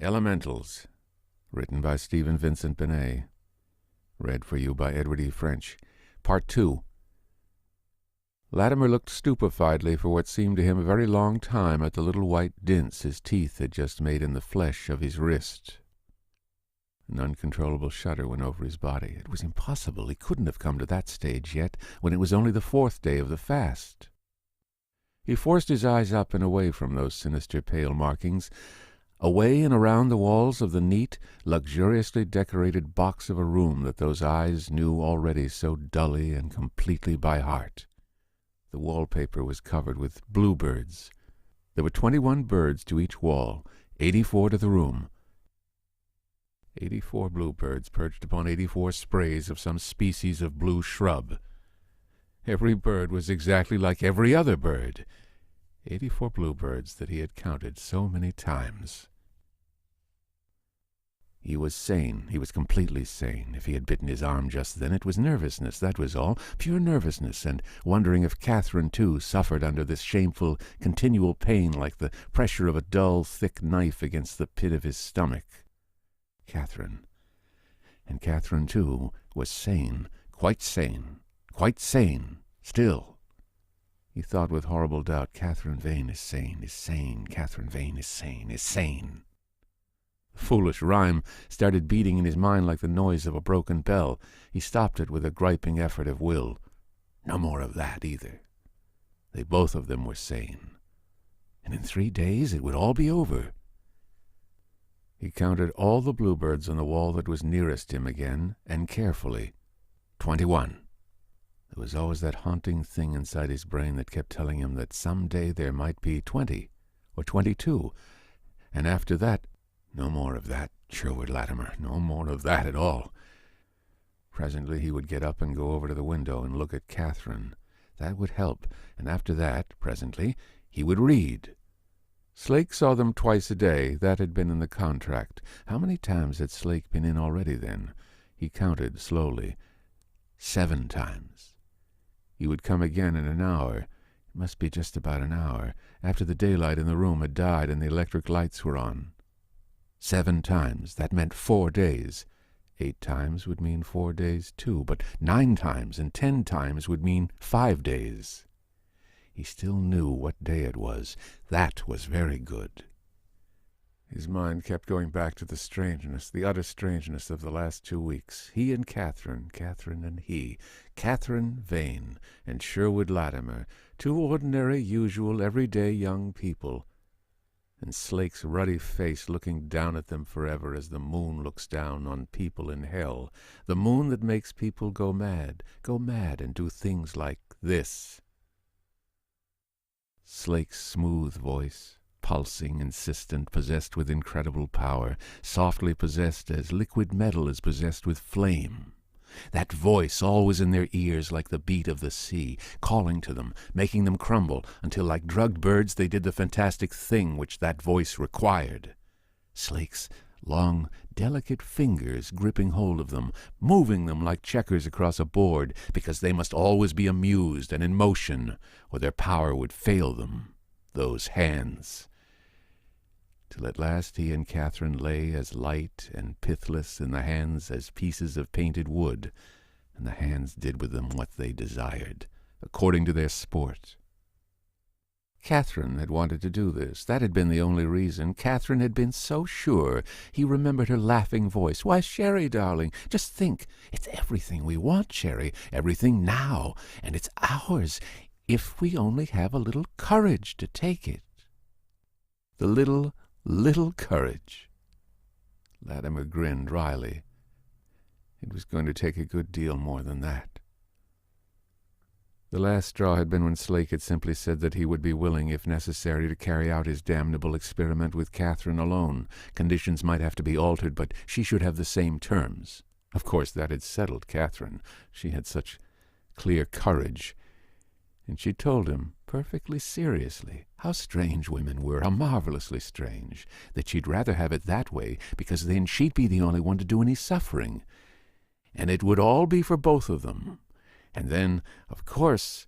Elementals, written by Stephen Vincent Benet. Read for you by Edward E.French. Part 2. Latimer looked stupefiedly for what seemed to him a very long time at the little white dints his teeth had just made in the flesh of his wrist. An uncontrollable shudder went over his body. It was impossible. He couldn't have come to that stage yet, when it was only the 4th day of the fast. He forced his eyes up and away from those sinister pale markings, away and around the walls of the neat, luxuriously decorated box of a room that those eyes knew already so dully and completely by heart. The wallpaper was covered with bluebirds. There were 21 birds to each wall, 84 to the room. 84 bluebirds perched upon 84 sprays of some species of blue shrub. Every bird was exactly like every other bird. 84 bluebirds that he had counted so many times. He was sane. He was completely sane. If he had bitten his arm just then, it was nervousness, that was all. Pure nervousness, and wondering if Catherine, too, suffered under this shameful, continual pain like the pressure of a dull, thick knife against the pit of his stomach. Catherine. And Catherine, too, was sane, quite sane, still. He thought with horrible doubt, Catherine Vane is sane, Catherine Vane is sane. The foolish rhyme started beating in his mind like the noise of a broken bell. He stopped it with a griping effort of will. No more of that, either. They both of them were sane. And in 3 days it would all be over. He counted all the bluebirds on the wall that was nearest him again, and carefully. 21. There was always that haunting thing inside his brain that kept telling him that some day there might be 20, or 22, and after that, no more of that, Sherwood Latimer, no more of that at all. Presently he would get up and go over to the window and look at Catherine. That would help, and after that, presently, he would read. Slake saw them twice a day. That had been in the contract. How many times had Slake been in already then? He counted slowly. 7 times. He would come again in an hour. It must be just about an hour, after the daylight in the room had died and the electric lights were on. 7 times. That meant 4 days. 8 times would mean 4 days, too, but 9 times and 10 times would mean 5 days. He still knew what day it was. That was very good. His mind kept going back to the strangeness, the utter strangeness of the last 2 weeks. He and Catherine and he. Catherine Vane and Sherwood Latimer, 2 ordinary, usual, everyday young people. And Slake's ruddy face looking down at them forever as the moon looks down on people in hell. The moon that makes people go mad and do things like this. Slake's smooth voice, pulsing, insistent, possessed with incredible power, softly possessed as liquid metal is possessed with flame. That voice always in their ears like the beat of the sea, calling to them, making them crumble, until like drugged birds they did the fantastic thing which that voice required. Slake's long, delicate fingers gripping hold of them, moving them like checkers across a board, because they must always be amused and in motion, or their power would fail them, those hands. Till at last he and Catherine lay as light and pithless in the hands as pieces of painted wood, and the hands did with them what they desired, according to their sport. Catherine had wanted to do this. That had been the only reason. Catherine had been so sure. He remembered her laughing voice. Why, Sherry, darling, just think. It's everything we want, Sherry, everything now, and it's ours, if we only have a little courage to take it. The little courage. Latimer grinned wryly. It was going to take a good deal more than that. The last straw had been when Slake had simply said that he would be willing, if necessary, to carry out his damnable experiment with Catherine alone. Conditions might have to be altered, but she should have the same terms. Of course, that had settled Catherine. She had such clear courage. And she told him, perfectly seriously, how strange women were, how marvelously strange, that she'd rather have it that way, because then she'd be the only one to do any suffering. And it would all be for both of them. And then, of course,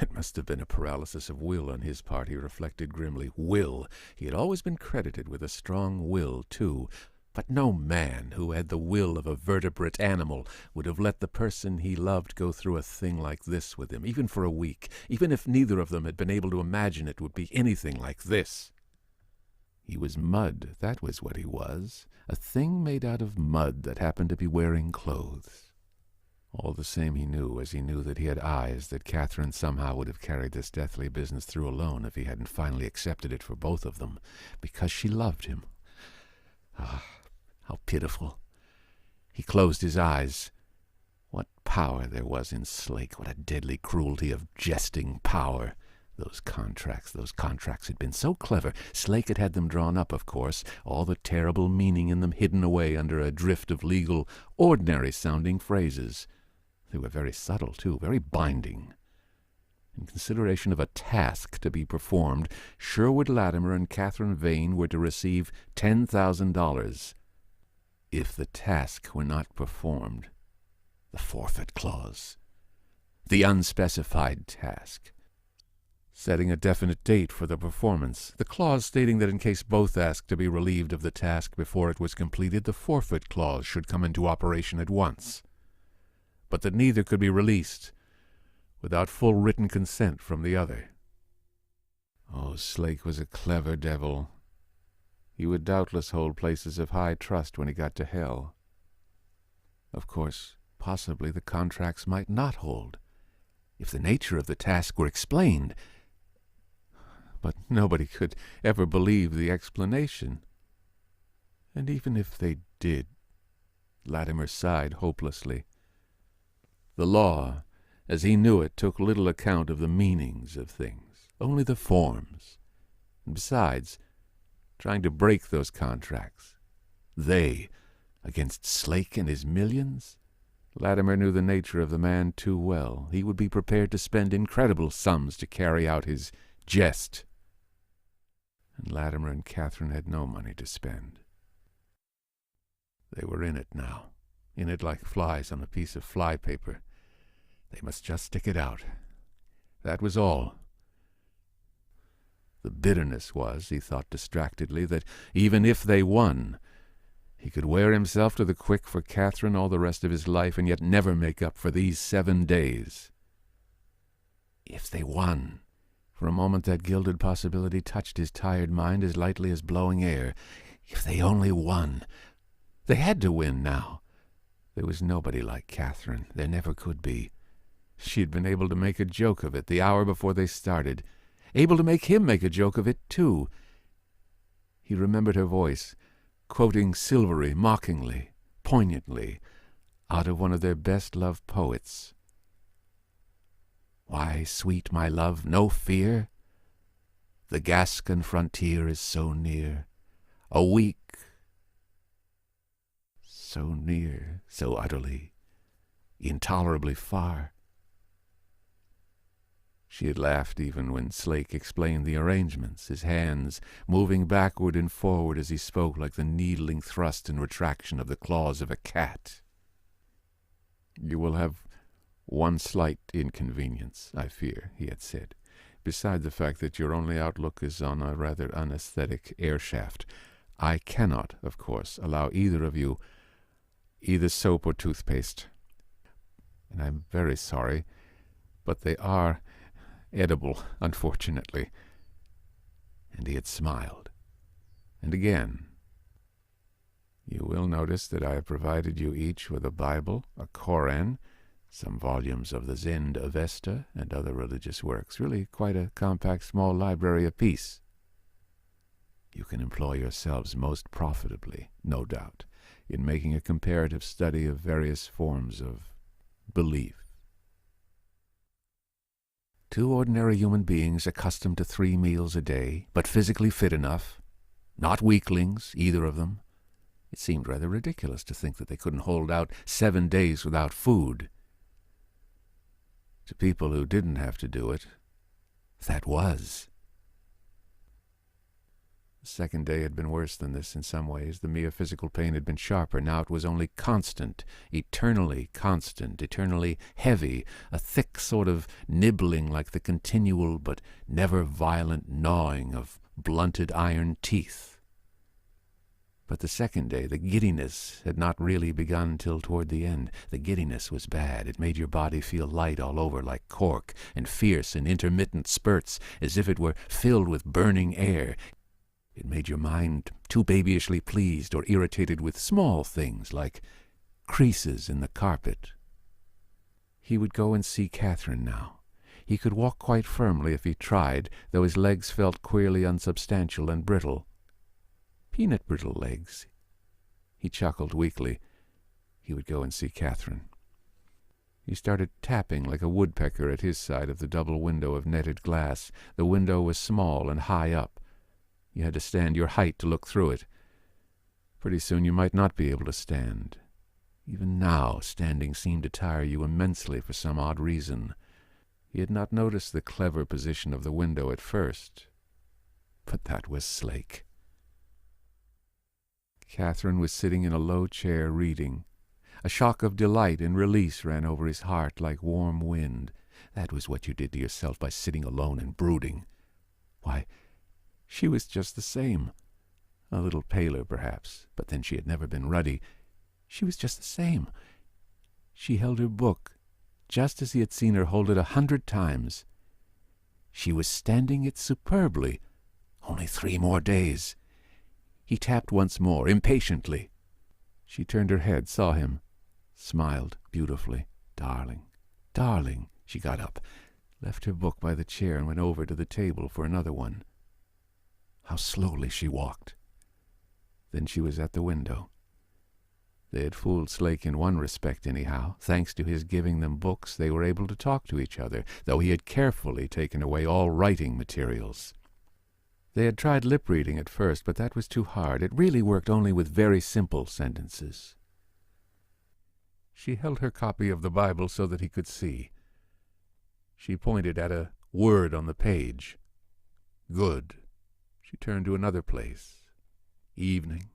It must have been a paralysis of will on his part, he reflected grimly. Will. He had always been credited with a strong will, too. But no man who had the will of a vertebrate animal would have let the person he loved go through a thing like this with him, even for a week, even if neither of them had been able to imagine it would be anything like this. He was mud, that was what he was, a thing made out of mud that happened to be wearing clothes. All the same he knew, as he knew that he had eyes, that Catherine somehow would have carried this deathly business through alone if he hadn't finally accepted it for both of them, because she loved him. Ah, how pitiful. He closed his eyes. What power there was in Slake, what a deadly cruelty of jesting power. Those contracts had been so clever. Slake had had them drawn up, of course, all the terrible meaning in them hidden away under a drift of legal, ordinary-sounding phrases. They were very subtle, too, very binding. In consideration of a task to be performed, Sherwood Latimer and Catherine Vane were to receive $10,000. If the task were not performed, the forfeit clause, the unspecified task, setting a definite date for the performance, the clause stating that in case both asked to be relieved of the task before it was completed, the forfeit clause should come into operation at once, but that neither could be released without full written consent from the other. Oh, Slake was a clever devil. He would doubtless hold places of high trust when he got to hell. Of course, possibly the contracts might not hold, if the nature of the task were explained. But nobody could ever believe the explanation. And even if they did, Latimer sighed hopelessly. The law, as he knew it, took little account of the meanings of things, only the forms. And besides, trying to break those contracts, they, against Slake and his millions? Latimer knew the nature of the man too well. He would be prepared to spend incredible sums to carry out his jest. And Latimer and Catherine had no money to spend. They were in it now, in it like flies on a piece of fly paper. They must just stick it out. That was all. The bitterness was, he thought distractedly, that even if they won, he could wear himself to the quick for Catherine all the rest of his life and yet never make up for these 7 days. If they won! For a moment that gilded possibility touched his tired mind as lightly as blowing air. If they only won! They had to win now. There was nobody like Catherine. There never could be. She had been able to make a joke of it the hour before they started, able to make him make a joke of it, too. He remembered her voice, quoting silvery, mockingly, poignantly, out of one of their best-loved poets. Why, sweet my love, no fear? The Gascon frontier is so near, a week, so near, so utterly, intolerably far. She had laughed even when Slake explained the arrangements, his hands moving backward and forward as he spoke like the needling thrust and retraction of the claws of a cat. You will have one slight inconvenience, I fear, he had said, beside the fact that your only outlook is on a rather unaesthetic air shaft. I cannot, of course, allow either of you either soap or toothpaste. And I'm very sorry, but they are edible, unfortunately. And he had smiled. And again, you will notice that I have provided you each with a Bible, a Koran, some volumes of the Zend Avesta, and other religious works. Really quite a compact small library apiece. You can employ yourselves most profitably, no doubt, in making a comparative study of various forms of belief. 2 ordinary human beings accustomed to 3 meals a day, but physically fit enough, not weaklings, either of them. It seemed rather ridiculous to think that they couldn't hold out 7 days without food. To people who didn't have to do it, that was. The second day had been worse than this in some ways. The mere physical pain had been sharper. Now it was only constant, eternally heavy, a thick sort of nibbling like the continual but never violent gnawing of blunted iron teeth. But the second day, the giddiness had not really begun till toward the end. The giddiness was bad. It made your body feel light all over like cork, and fierce in intermittent spurts, as if it were filled with burning air. It made your mind too babyishly pleased or irritated with small things like creases in the carpet. He would go and see Catherine now. He could walk quite firmly if he tried, though his legs felt queerly unsubstantial and brittle. Peanut brittle legs. He chuckled weakly. He would go and see Catherine. He started tapping like a woodpecker at his side of the double window of netted glass. The window was small and high up. You had to stand your height to look through it. Pretty soon you might not be able to stand. Even now, standing seemed to tire you immensely for some odd reason. He had not noticed the clever position of the window at first. But that was Slake. Catherine was sitting in a low chair reading. A shock of delight and release ran over his heart like warm wind. That was what you did to yourself by sitting alone and brooding. Why, she was just the same. A little paler, perhaps, but then she had never been ruddy. She was just the same. She held her book, just as he had seen her hold it 100 times. She was standing it superbly. Only 3 more days. He tapped once more, impatiently. She turned her head, saw him, smiled beautifully. Darling, darling. She got up, left her book by the chair, and went over to the table for another one. How slowly she walked. Then she was at the window. They had fooled Slake in one respect, anyhow. Thanks to his giving them books, they were able to talk to each other, though he had carefully taken away all writing materials. They had tried lip-reading at first, but that was too hard. It really worked only with very simple sentences. She held her copy of the Bible so that he could see. She pointed at a word on the page. Good. She turned to another place. Evening.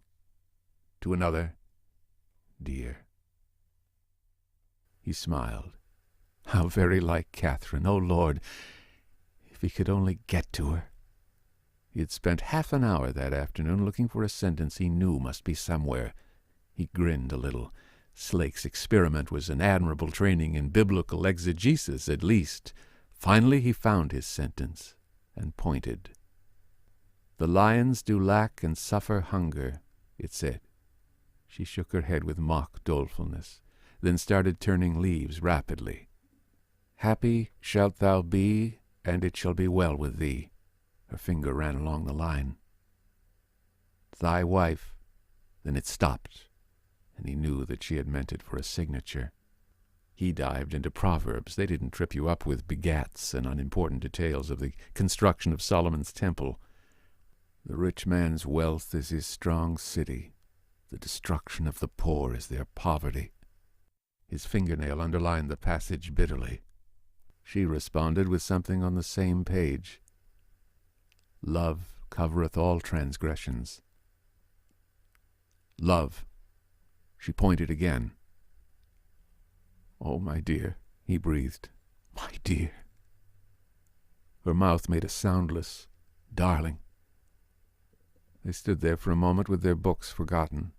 To another. Dear. He smiled. How very like Catherine. Oh, Lord, if he could only get to her. He had spent half an hour that afternoon looking for a sentence he knew must be somewhere. He grinned a little. Slake's experiment was an admirable training in biblical exegesis, at least. Finally he found his sentence and pointed. The lions do lack and suffer hunger, it said. She shook her head with mock dolefulness, then started turning leaves rapidly. Happy shalt thou be, and it shall be well with thee. Her finger ran along the line. Thy wife. Then it stopped, and he knew that she had meant it for a signature. He dived into Proverbs. They didn't trip you up with begats and unimportant details of the construction of Solomon's temple. The rich man's wealth is his strong city. The destruction of the poor is their poverty. His fingernail underlined the passage bitterly. She responded with something on the same page. Love covereth all transgressions. Love. She pointed again. Oh, my dear, he breathed. My dear. Her mouth made a soundless, darling. They stood there for a moment with their books forgotten.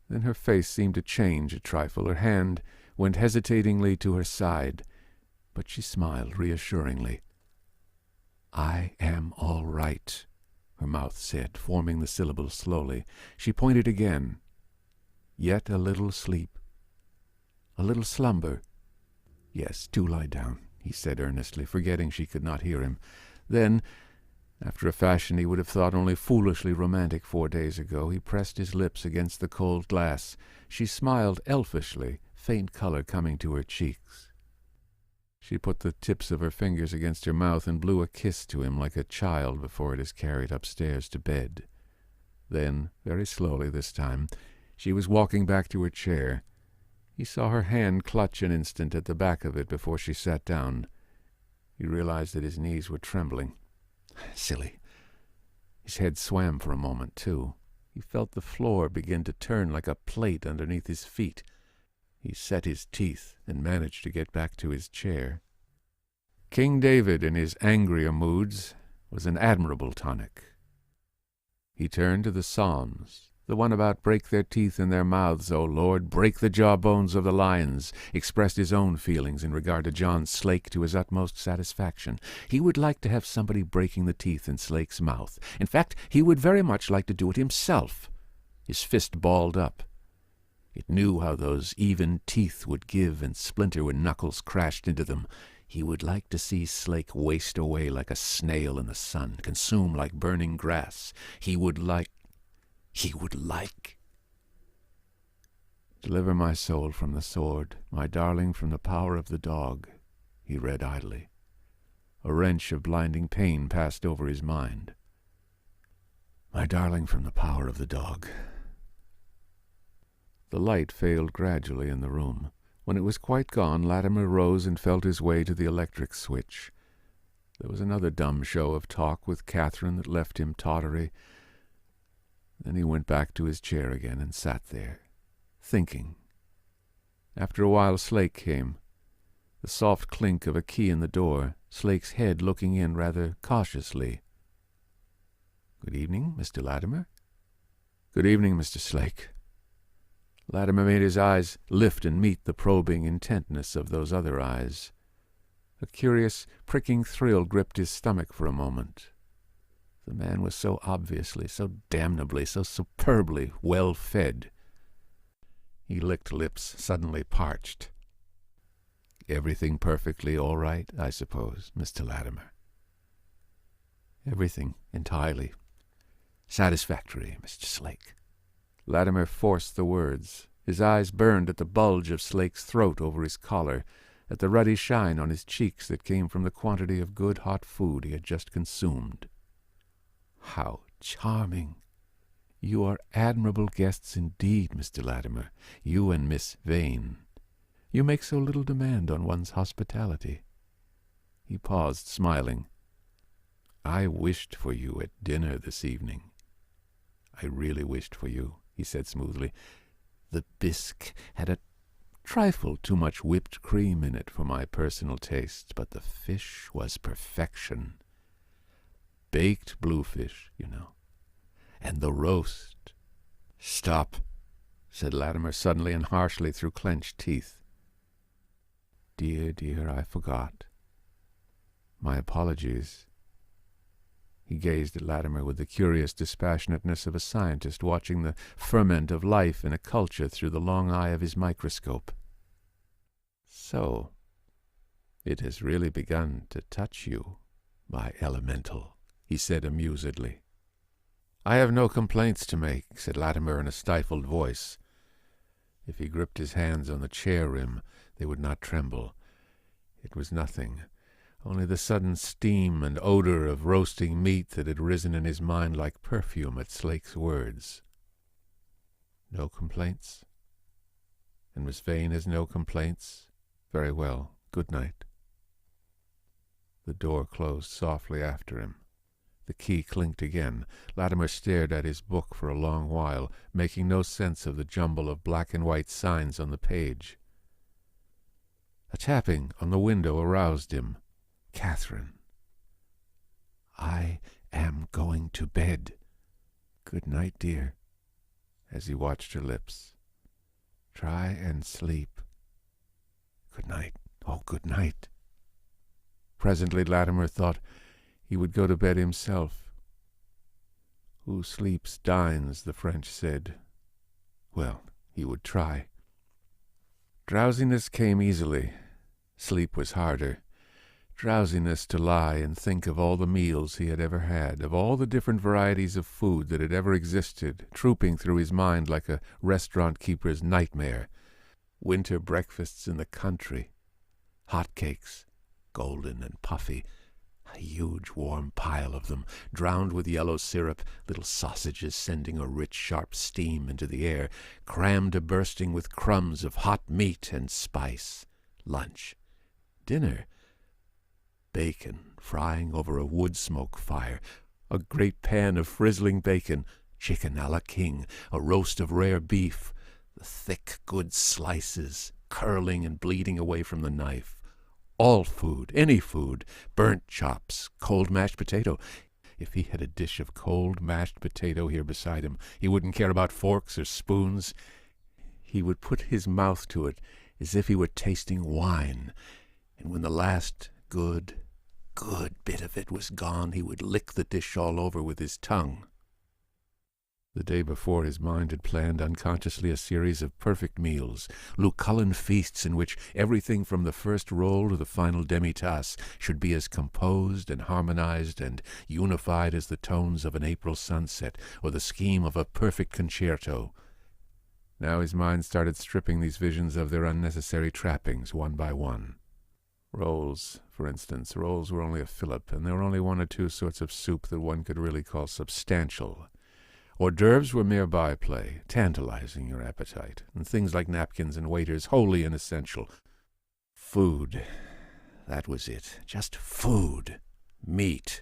Then her face seemed to change a trifle. Her hand went hesitatingly to her side, but she smiled reassuringly. I am all right, her mouth said, forming the syllables slowly. She pointed again. Yet a little sleep. A little slumber. Yes, do lie down, he said earnestly, forgetting she could not hear him. Then, after a fashion he would have thought only foolishly romantic 4 days ago, he pressed his lips against the cold glass. She smiled elfishly, faint color coming to her cheeks. She put the tips of her fingers against her mouth and blew a kiss to him like a child before it is carried upstairs to bed. Then, very slowly this time, she was walking back to her chair. He saw her hand clutch an instant at the back of it before she sat down. He realized that his knees were trembling. Silly. His head swam for a moment, too. He felt the floor begin to turn like a plate underneath his feet. He set his teeth and managed to get back to his chair. King David, in his angrier moods, was an admirable tonic. He turned to the Psalms, the one about break their teeth in their mouths, O Lord, break the jawbones of the lions, expressed his own feelings in regard to John Slake to his utmost satisfaction. He would like to have somebody breaking the teeth in Slake's mouth. In fact, he would very much like to do it himself. His fist balled up. It knew how those even teeth would give and splinter when knuckles crashed into them. He would like to see Slake waste away like a snail in the sun, consume like burning grass. He would like... Deliver my soul from the sword, my darling from the power of the dog, he read idly. A wrench of blinding pain passed over his mind. My darling from the power of the dog. The light failed gradually in the room. When it was quite gone, Latimer rose and felt his way to the electric switch. There was another dumb show of talk with Catherine that left him tottery. Then he went back to his chair again and sat there, thinking. After a while Slake came. The soft clink of a key in the door, Slake's head looking in rather cautiously. "Good evening, Mr. Latimer." "Good evening, Mr. Slake." Latimer made his eyes lift and meet the probing intentness of those other eyes. A curious, pricking thrill gripped his stomach for a moment. The man was so obviously, so damnably, so superbly well-fed. He licked lips suddenly parched. "Everything perfectly all right, I suppose, Mr. Latimer?" "Everything entirely satisfactory, Mr. Slake." Latimer forced the words. His eyes burned at the bulge of Slake's throat over his collar, at the ruddy shine on his cheeks that came from the quantity of good hot food he had just consumed. "How charming! You are admirable guests indeed, Mr. Latimer, you and Miss Vane. You make so little demand on one's hospitality." He paused, smiling. "I wished for you at dinner this evening. I really wished for you," he said smoothly. "The bisque had a trifle too much whipped cream in it for my personal taste, but the fish was perfection. Baked bluefish, you know. And the roast—" "Stop," said Latimer suddenly and harshly through clenched teeth. "Dear, dear, I forgot. My apologies." He gazed at Latimer with the curious dispassionateness of a scientist watching the ferment of life in a culture through the long eye of his microscope. "So, it has really begun to touch you, my elemental," he said amusedly. "I have no complaints to make," said Latimer in a stifled voice. If he gripped his hands on the chair rim, they would not tremble. It was nothing. Only the sudden steam and odor of roasting meat that had risen in his mind like perfume at Slake's words. "No complaints? And Miss Vane has no complaints? Very well. Good night." The door closed softly after him. The key clinked again. Latimer stared at his book for a long while, making no sense of the jumble of black and white signs on the page. A tapping on the window aroused him. Catherine. "I am going to bed. Good night, dear," as he watched her lips. "Try and sleep. Good night. Oh, good night." Presently Latimer thought he would go to bed himself. "Who sleeps dines," the French said. Well, he would try. Drowsiness came easily. Sleep was harder. Drowsiness to lie and think of all the meals he had ever had, of all the different varieties of food that had ever existed, trooping through his mind like a restaurant-keeper's nightmare. Winter breakfasts in the country. Hot cakes, golden and puffy, a huge warm pile of them, drowned with yellow syrup, little sausages sending a rich sharp steam into the air, crammed to bursting with crumbs of hot meat and spice. Lunch. Dinner. Bacon frying over a wood smoke fire. A great pan of frizzling bacon, chicken a la king, a roast of rare beef, the thick, good slices, curling and bleeding away from the knife. All food, any food, burnt chops, cold mashed potato. If he had a dish of cold mashed potato here beside him, he wouldn't care about forks or spoons. He would put his mouth to it as if he were tasting wine, and when the last good bit of it was gone, he would lick the dish all over with his tongue. The day before, his mind had planned unconsciously a series of perfect meals, Lucullan feasts in which everything from the first roll to the final demi-tasse should be as composed and harmonized and unified as the tones of an April sunset or the scheme of a perfect concerto. Now his mind started stripping these visions of their unnecessary trappings one by one. Rolls, for instance. Rolls were only a fillip, and there were only one or two sorts of soup that one could really call substantial. Hors d'oeuvres were mere byplay, tantalizing your appetite, and things like napkins and waiters wholly inessential. Food, that was it. Just food. Meat.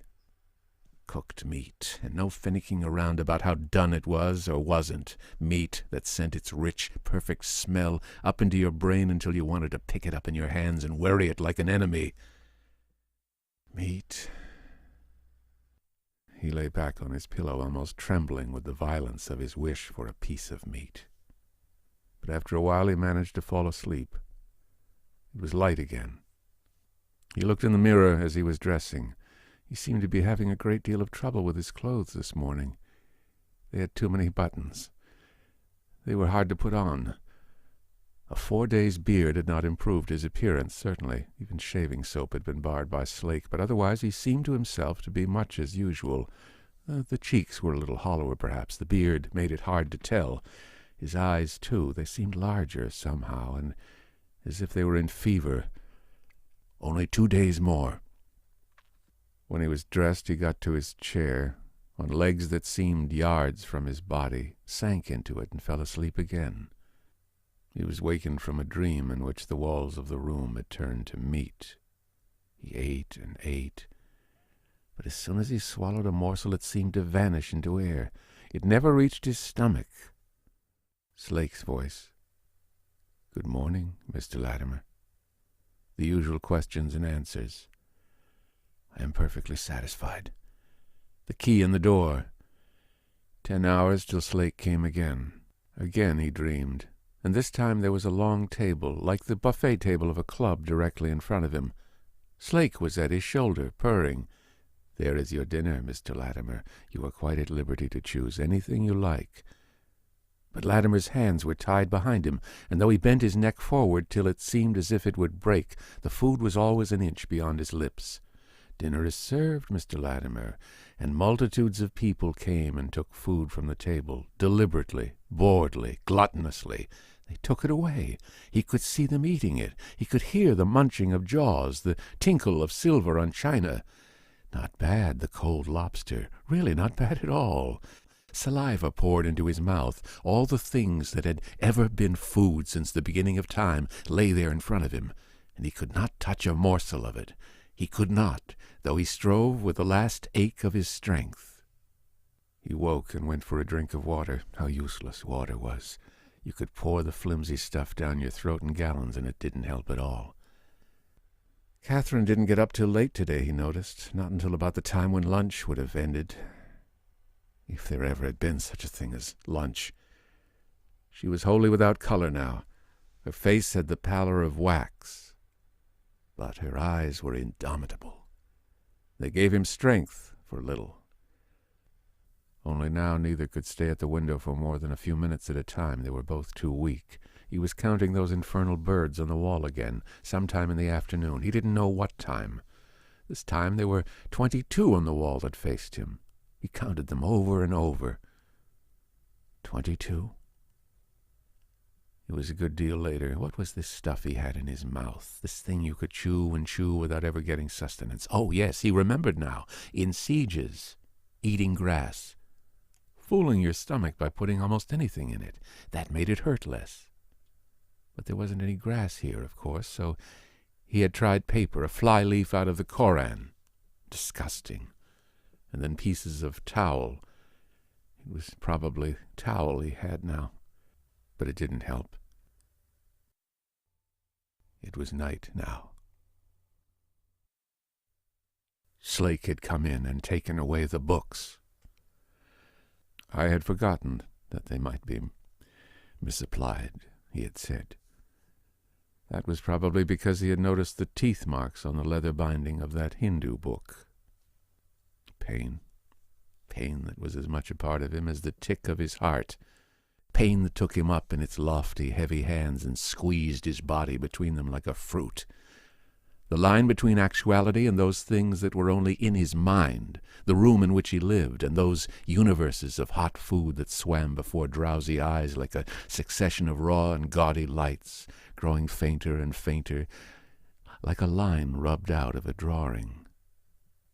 Cooked meat, and no finicking around about how done it was or wasn't. Meat that sent its rich, perfect smell up into your brain until you wanted to pick it up in your hands and worry it like an enemy. Meat. He lay back on his pillow, almost trembling with the violence of his wish for a piece of meat. But after a while he managed to fall asleep. It was light again. He looked in the mirror as he was dressing. He seemed to be having a great deal of trouble with his clothes this morning. They had too many buttons. They were hard to put on. A 4 days' beard had not improved his appearance, certainly. Even shaving soap had been barred by Slake, but otherwise he seemed to himself to be much as usual. The cheeks were a little hollower, perhaps. The beard made it hard to tell. His eyes, too, they seemed larger somehow, and as if they were in fever. Only 2 days more. When he was dressed, he got to his chair, on legs that seemed yards from his body, sank into it, and fell asleep again. He was wakened from a dream in which the walls of the room had turned to meat. He ate and ate, but as soon as he swallowed a morsel it seemed to vanish into air. It never reached his stomach. Slake's voice. "Good morning, Mr. Latimer." The usual questions and answers. "I am perfectly satisfied." The key in the door. 10 hours till Slake came again. Again he dreamed. And this time there was a long table, like the buffet table of a club, directly in front of him. Slake was at his shoulder, purring. "There is your dinner, Mr. Latimer. You are quite at liberty to choose anything you like." But Latimer's hands were tied behind him, and though he bent his neck forward till it seemed as if it would break, the food was always an inch beyond his lips. "Dinner is served, Mr. Latimer," and multitudes of people came and took food from the table, deliberately, boredly, gluttonously. They took it away. He could see them eating it. He could hear the munching of jaws, the tinkle of silver on china. Not bad, the cold lobster. Really not bad at all. Saliva poured into his mouth. All the things that had ever been food since the beginning of time lay there in front of him, and he could not touch a morsel of it. He could not, though he strove with the last ache of his strength. He woke and went for a drink of water. How useless water was. You could pour the flimsy stuff down your throat in gallons, and it didn't help at all. Catherine didn't get up till late today, he noticed, not until about the time when lunch would have ended. If there ever had been such a thing as lunch. She was wholly without color now. Her face had the pallor of wax, but her eyes were indomitable. They gave him strength for a little. Only now neither could stay at the window for more than a few minutes at a time. They were both too weak. He was counting those infernal birds on the wall again, sometime in the afternoon. He didn't know what time. This time there were 22 on the wall that faced him. He counted them over and over. 22. It was a good deal later. What was this stuff he had in his mouth? This thing you could chew and chew without ever getting sustenance. Oh, yes, he remembered now. In sieges, eating grass. Fooling your stomach by putting almost anything in it. That made it hurt less. But there wasn't any grass here, of course, so he had tried paper, a fly-leaf out of the Koran. Disgusting. and then pieces of towel. It was probably towel he had now, but it didn't help. It was night now. Slake had come in and taken away the books. I had forgotten that they might be misapplied, he had said. That was probably because he had noticed the teeth marks on the leather binding of that Hindu book. Pain that was as much a part of him as the tick of his heart. Pain that took him up in its lofty, heavy hands and squeezed his body between them like a fruit. The line between actuality and those things that were only in his mind, the room in which he lived, and those universes of hot food that swam before drowsy eyes like a succession of raw and gaudy lights, growing fainter and fainter, like a line rubbed out of a drawing.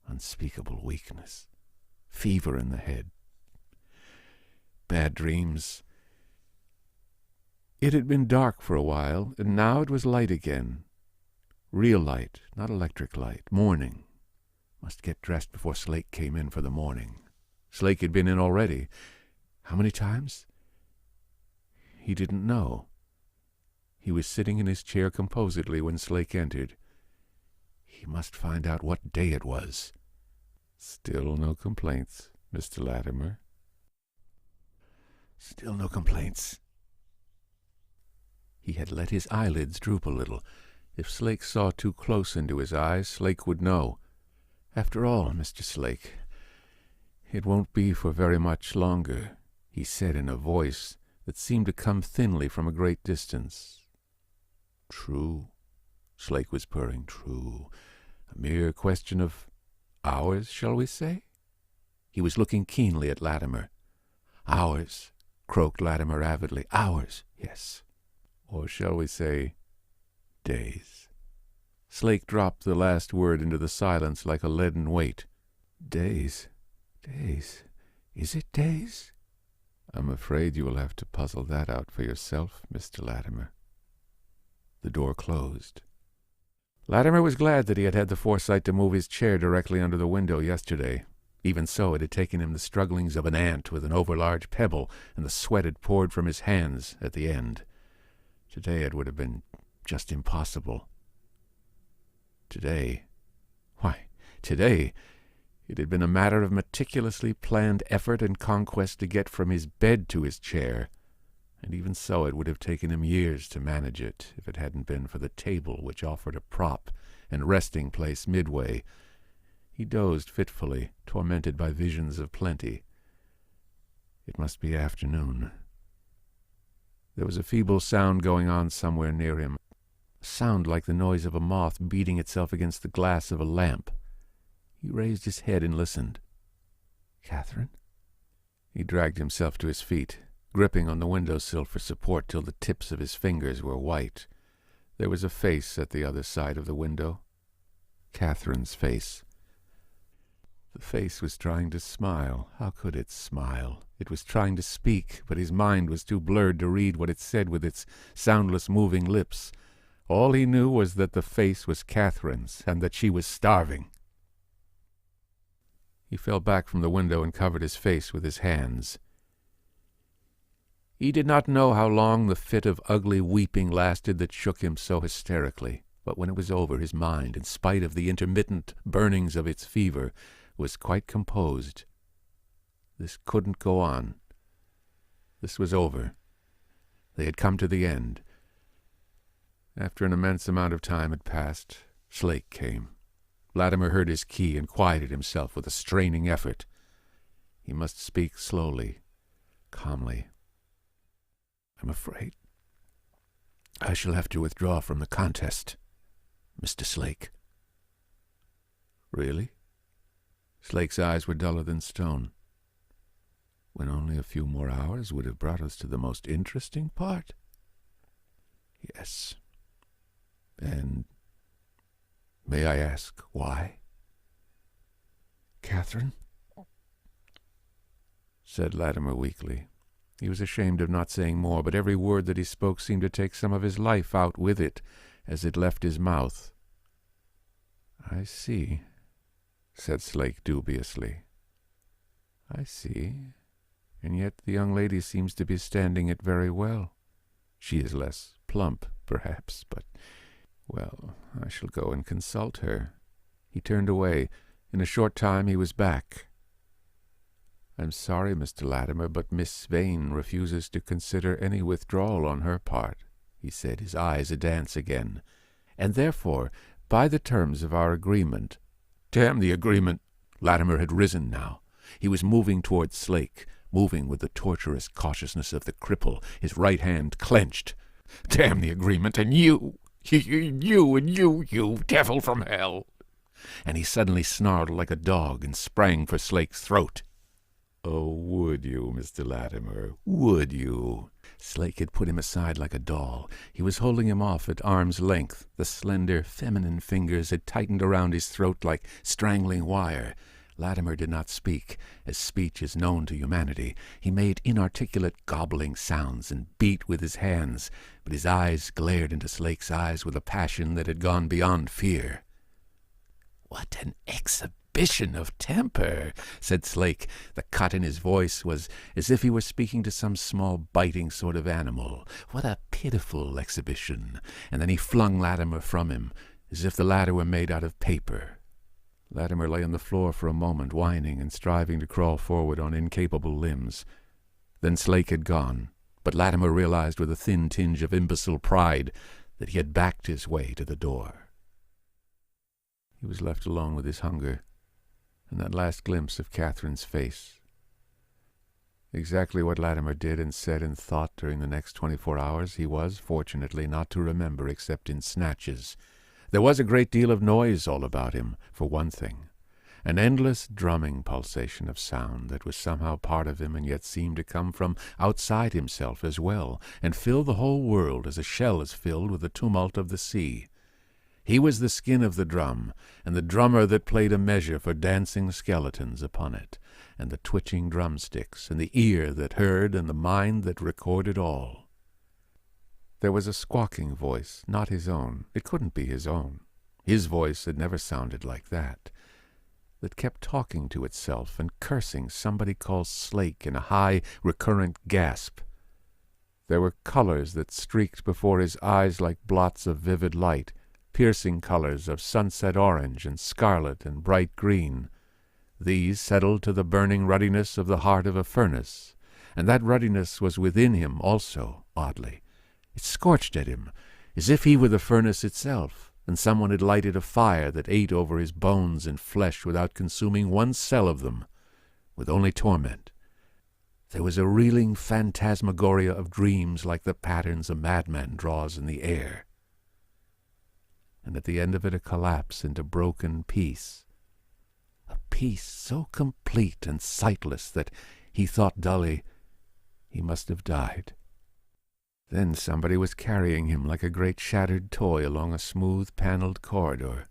Unspeakable weakness. Fever in the head. Bad dreams. It had been dark for a while, and now it was light again. Real light, not electric light. Morning. Must get dressed before Slake came in for the morning. Slake had been in already. How many times? He didn't know. He was sitting in his chair composedly when Slake entered. He must find out what day it was. Still no complaints, Mr. Latimer. Still no complaints. He had let his eyelids droop a little. If Slake saw too close into his eyes, Slake would know. After all, Mr. Slake, it won't be for very much longer, he said in a voice that seemed to come thinly from a great distance. True, Slake was purring, true. A mere question of hours, shall we say? He was looking keenly at Latimer. Hours, croaked Latimer avidly. Hours, yes. Or shall we say days? Slake dropped the last word into the silence like a leaden weight. Days. Days. Is it days? I'm afraid you will have to puzzle that out for yourself, Mr. Latimer. The door closed. Latimer was glad that he had had the foresight to move his chair directly under the window yesterday. Even so, it had taken him the strugglings of an ant with an overlarge pebble, and the sweat had poured from his hands at the end. Today it would have been just impossible. Today it had been a matter of meticulously planned effort and conquest to get from his bed to his chair, and even so it would have taken him years to manage it if it hadn't been for the table which offered a prop and resting place midway. He dozed fitfully, tormented by visions of plenty. It must be afternoon. There was a feeble sound going on somewhere near him, a sound like the noise of a moth beating itself against the glass of a lamp. He raised his head and listened. Catherine? He dragged himself to his feet, gripping on the windowsill for support till the tips of his fingers were white. There was a face at the other side of the window. Catherine's face. The face was trying to smile. How could it smile? It was trying to speak, but his mind was too blurred to read what it said with its soundless moving lips. All he knew was that the face was Catherine's, and that she was starving. He fell back from the window and covered his face with his hands. He did not know how long the fit of ugly weeping lasted that shook him so hysterically, but when it was over, his mind, in spite of the intermittent burnings of its fever, was quite composed. This couldn't go on. This was over. They had come to the end. After an immense amount of time had passed, Slake came. Latimer heard his key and quieted himself with a straining effort. He must speak slowly, calmly. I'm afraid I shall have to withdraw from the contest, Mr. Slake. Really? Slake's eyes were duller than stone. When only a few more hours would have brought us to the most interesting part? Yes. And may I ask why? Catherine, said Latimer weakly. He was ashamed of not saying more, but every word that he spoke seemed to take some of his life out with it as it left his mouth. I see, said Slake dubiously. I see. And yet the young lady seems to be standing it very well. She is less plump, perhaps, but, well, I shall go and consult her. He turned away. In a short time he was back. I'm sorry, Mr. Latimer, but Miss Vane refuses to consider any withdrawal on her part, he said, his eyes a dance again. And therefore, by the terms of our agreement— Damn the agreement! Latimer had risen now. He was moving towards Slake, moving with the torturous cautiousness of the cripple, his right hand clenched. Damn the agreement, and you devil from hell! And he suddenly snarled like a dog and sprang for Slake's throat. Oh, would you, Mr. Latimer, would you? Slake had put him aside like a doll. He was holding him off at arm's length. The slender, feminine fingers had tightened around his throat like strangling wire. Latimer did not speak, as speech is known to humanity. He made inarticulate gobbling sounds and beat with his hands, but his eyes glared into Slake's eyes with a passion that had gone beyond fear. What an exhibition of temper, said Slake. The cut in his voice was as if he were speaking to some small biting sort of animal. What a pitiful exhibition! And then he flung Latimer from him, as if the latter were made out of paper. Latimer lay on the floor for a moment, whining and striving to crawl forward on incapable limbs. Then Slake had gone, but Latimer realized with a thin tinge of imbecile pride that he had backed his way to the door. He was left alone with his hunger, and that last glimpse of Catherine's face. Exactly what Latimer did and said and thought during the next 24 hours he was, fortunately, not to remember except in snatches. There was a great deal of noise all about him, for one thing, an endless drumming pulsation of sound that was somehow part of him and yet seemed to come from outside himself as well, and fill the whole world as a shell is filled with the tumult of the sea. He was the skin of the drum, and the drummer that played a measure for dancing skeletons upon it, and the twitching drumsticks, and the ear that heard, and the mind that recorded all. There was a squawking voice, not his own. It couldn't be his own. His voice had never sounded like that kept talking to itself and cursing somebody called Slake in a high, recurrent gasp. There were colors that streaked before his eyes like blots of vivid light, piercing colors of sunset orange and scarlet and bright green. These settled to the burning ruddiness of the heart of a furnace, and that ruddiness was within him also, oddly. It scorched at him, as if he were the furnace itself, and someone had lighted a fire that ate over his bones and flesh without consuming one cell of them, with only torment. There was a reeling phantasmagoria of dreams like the patterns a madman draws in the air. And at the end of it a collapse into broken peace. A peace so complete and sightless that he thought dully he must have died. Then somebody was carrying him like a great shattered toy along a smooth paneled corridor.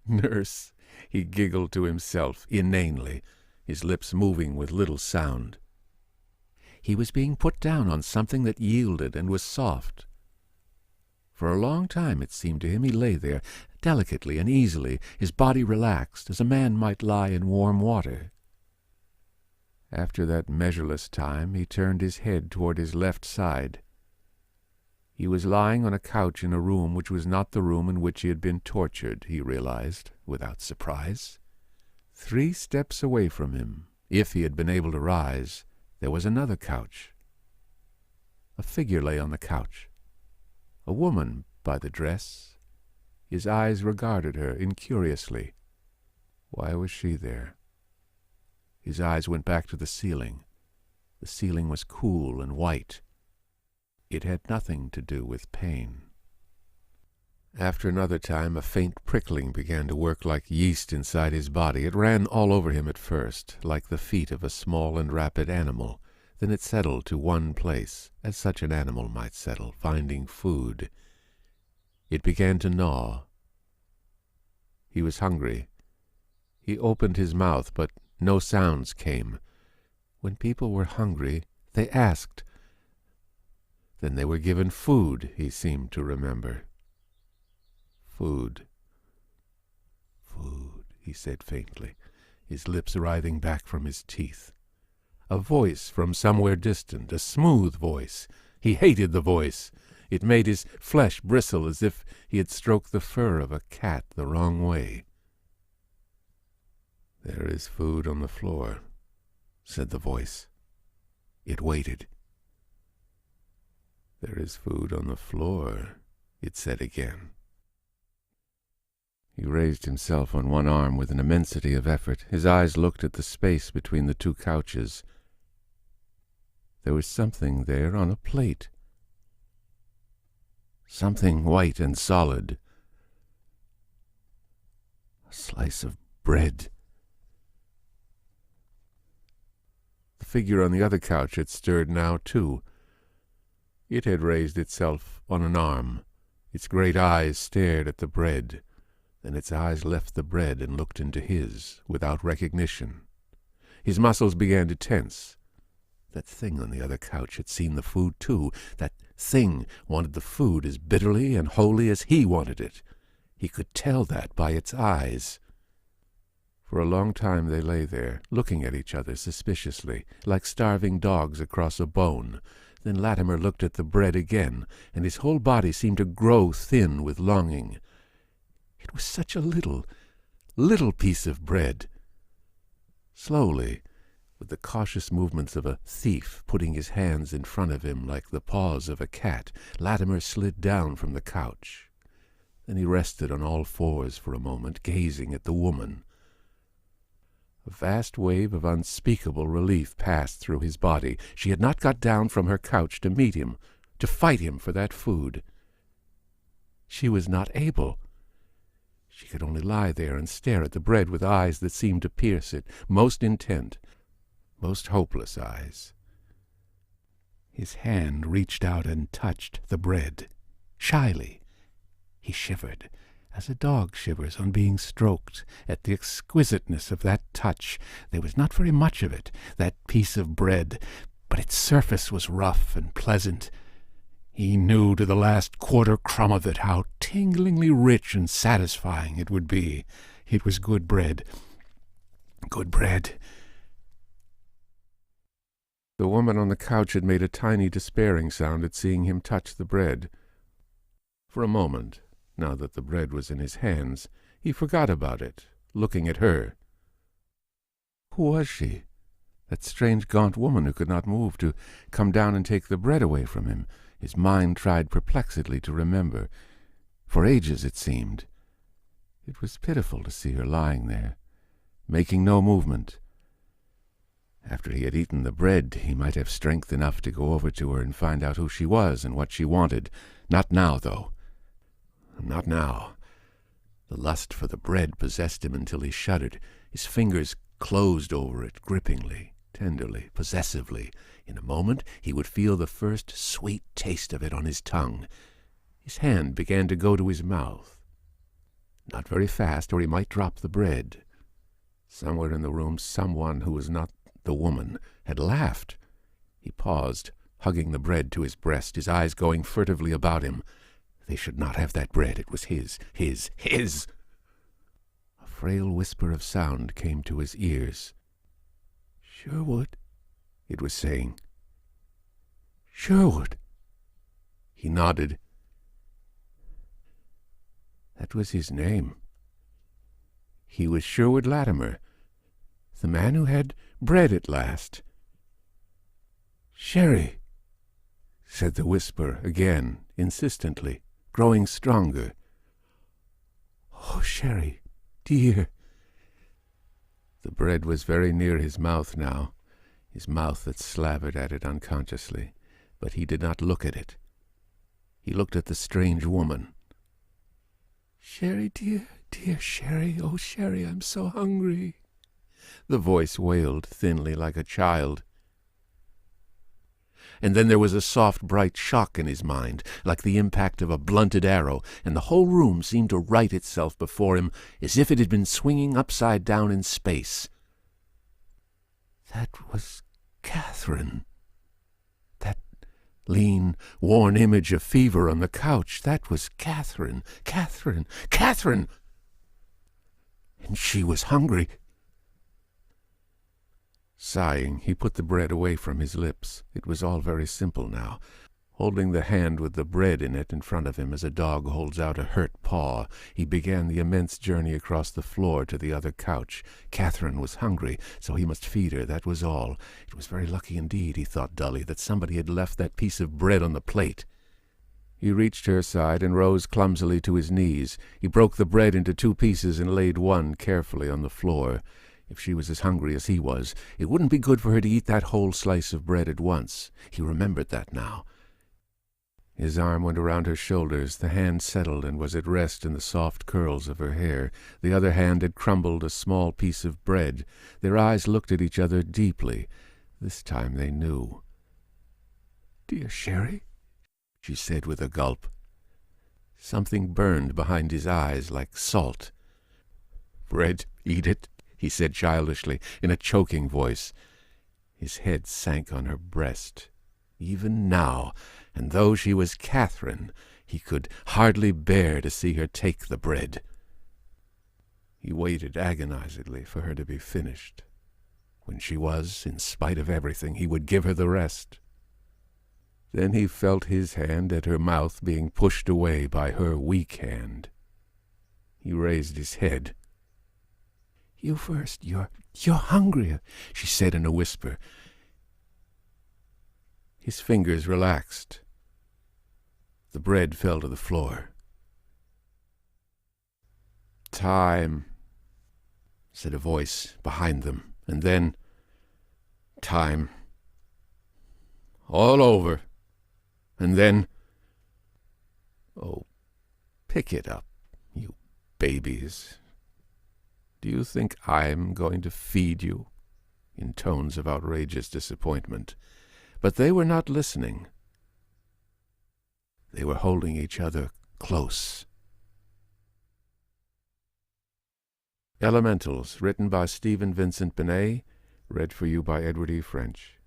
Nurse, he giggled to himself inanely, his lips moving with little sound. He was being put down on something that yielded and was soft. For a long time, it seemed to him, he lay there, delicately and easily, his body relaxed, as a man might lie in warm water. After that measureless time, he turned his head toward his left side. He was lying on a couch in a room which was not the room in which he had been tortured, he realized, without surprise. 3 steps away from him, if he had been able to rise, there was another couch. A figure lay on the couch. A woman, by the dress. His eyes regarded her incuriously. Why was she there? His eyes went back to the ceiling. The ceiling was cool and white. It had nothing to do with pain. After another time, a faint prickling began to work like yeast inside his body. It ran all over him at first, like the feet of a small and rapid animal. Then it settled to one place, as such an animal might settle, finding food. It began to gnaw. He was hungry. He opened his mouth, but no sounds came. When people were hungry, they asked. Then they were given food, he seemed to remember. Food. Food, he said faintly, his lips writhing back from his teeth. A voice from somewhere distant, a smooth voice. He hated the voice. It made his flesh bristle as if he had stroked the fur of a cat the wrong way. "There is food on the floor," said the voice. It waited. "There is food on the floor," it said again. He raised himself on one arm with an immensity of effort. His eyes looked at the space between the two couches. There was something there on a plate. Something white and solid. A slice of bread. The figure on the other couch had stirred now, too. It had raised itself on an arm. Its great eyes stared at the bread. Then its eyes left the bread and looked into his, without recognition. His muscles began to tense. That thing on the other couch had seen the food, too. That thing wanted the food as bitterly and wholly as he wanted it. He could tell that by its eyes. For a long time they lay there, looking at each other suspiciously, like starving dogs across a bone. Then Latimer looked at the bread again, and his whole body seemed to grow thin with longing. It was such a little piece of bread. Slowly, with the cautious movements of a thief putting his hands in front of him like the paws of a cat, Latimer slid down from the couch. Then he rested on all fours for a moment, gazing at the woman. A vast wave of unspeakable relief passed through his body. She had not got down from her couch to meet him, to fight him for that food. She was not able. She could only lie there and stare at the bread with eyes that seemed to pierce it, most intent, most hopeless eyes. His hand reached out and touched the bread. Shyly, he shivered, as a dog shivers on being stroked, at the exquisiteness of that touch. There was not very much of it, that piece of bread, but its surface was rough and pleasant. He knew to the last quarter crumb of it how tinglingly rich and satisfying it would be. It was good bread. Good bread. The woman on the couch had made a tiny despairing sound at seeing him touch the bread. For a moment, now that the bread was in his hands, he forgot about it, looking at her. Who was she? That strange gaunt woman who could not move, to come down and take the bread away from him. His mind tried perplexedly to remember. For ages, it seemed. It was pitiful to see her lying there, making no movement. After he had eaten the bread, he might have strength enough to go over to her and find out who she was and what she wanted. Not now, though. Not now. The lust for the bread possessed him until he shuddered. His fingers closed over it grippingly, tenderly, possessively. In a moment he would feel the first sweet taste of it on his tongue. His hand began to go to his mouth. Not very fast, or he might drop the bread. Somewhere in the room someone who was not the woman had laughed. He paused, hugging the bread to his breast, his eyes going furtively about him. They should not have that bread. It was his. A frail whisper of sound came to his ears. "Sherwood," it was saying. "Sherwood." He nodded. That was his name. He was Sherwood Latimer, the man who had bread at last. "Sherry," said the whisper again, insistently, growing stronger. "Oh, Sherry, dear." The bread was very near his mouth now, his mouth that slavered at it unconsciously, but he did not look at it. He looked at the strange woman. "Sherry, dear, dear Sherry, oh, Sherry, I'm so hungry." The voice wailed thinly like a child. And then there was a soft, bright shock in his mind, like the impact of a blunted arrow, and the whole room seemed to right itself before him as if it had been swinging upside down in space. That was Catherine. That lean, worn image of fever on the couch, that was Catherine. Catherine! And she was hungry. Sighing, he put the bread away from his lips. It was all very simple now. Holding the hand with the bread in it in front of him as a dog holds out a hurt paw, he began the immense journey across the floor to the other couch. Catherine was hungry, so he must feed her, that was all. It was very lucky indeed, he thought dully, that somebody had left that piece of bread on the plate. He reached her side and rose clumsily to his knees. He broke the bread into 2 pieces and laid one carefully on the floor. If she was as hungry as he was, it wouldn't be good for her to eat that whole slice of bread at once. He remembered that now. His arm went around her shoulders. The hand settled and was at rest in the soft curls of her hair. The other hand had crumbled a small piece of bread. Their eyes looked at each other deeply. This time they knew. "Dear Sherry," she said with a gulp. Something burned behind his eyes like salt. "Bread, eat it," he said childishly, in a choking voice. His head sank on her breast. Even now, and though she was Catherine, he could hardly bear to see her take the bread. He waited agonizedly for her to be finished. When she was, in spite of everything, he would give her the rest. Then he felt his hand at her mouth being pushed away by her weak hand. He raised his head. "You first. You're hungrier," she said in a whisper. His fingers relaxed. The bread fell to the floor. "Time," said a voice behind them, and then, "Time. All over. And then, oh, pick it up, you babies. Do you think I'm going to feed you?" in tones of outrageous disappointment. But they were not listening. They were holding each other close. Elementals, written by Stephen Vincent Benet, read for you by Edward E. French.